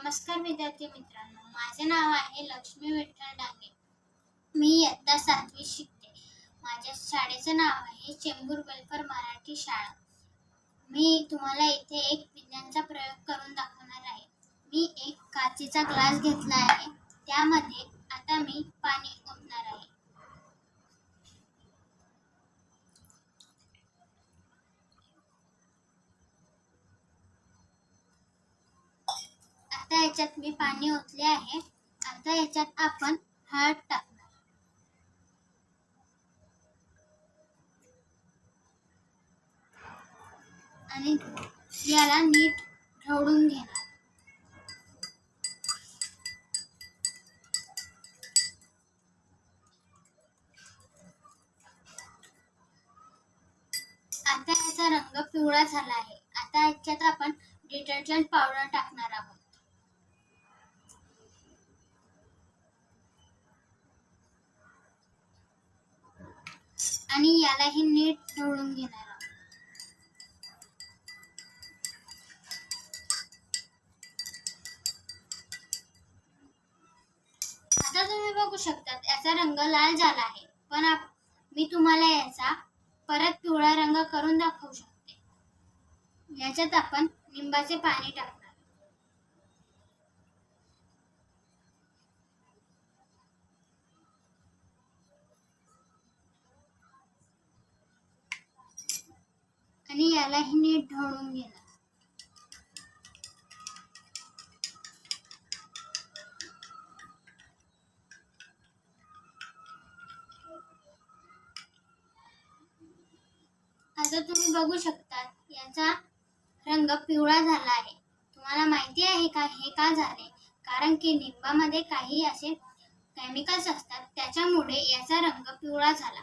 नमस्कार विद्यार्थी मित्रांनो, माझे नाव आहे लक्ष्मी विठ्ठल डांगे. मी इयत्ता 7वी शिकते. माझ्या शाळेचे नाव आहे चेंबूर वेलफेअर मराठी शाळा. मी तुम्हाला इथे एक विज्ञानाचा प्रयोग करून दाखवणार आहे. मी एक काचेचा ग्लास घेतला आहे. त्यामध्ये आता मी पाणी ओतणार आहे. आता याच्यात मी पाणी ओतले आहे. आता याच्यात आपण हळद टाकणार आणि याला नीट ढवळून घेणार. आता याचा रंग पिवळा झाला आहे. आता याच्यात आपण डिटर्जंट पावडर टाकणार आहोत आणि यालाही नीट ढवळून घेणार आहोत. आता तुम्ही बघू शकता याचा रंग लाल झाला आहे, पण मी तुम्हाला याचा परत पिवळा रंग करून दाखवू शकते. याच्यात आपण लिंबाचे पाणी टाकणार आणि यालाही नीट ढवळून घेणार. आता तुम्ही बघू शकता याचा रंग पिवळा झाला आहे. तुम्हाला माहिती आहे का हे का झाले? कारण की लिंबामध्ये काही असे केमिकल्स असतात, त्याच्यामुळे याचा रंग पिवळा झाला.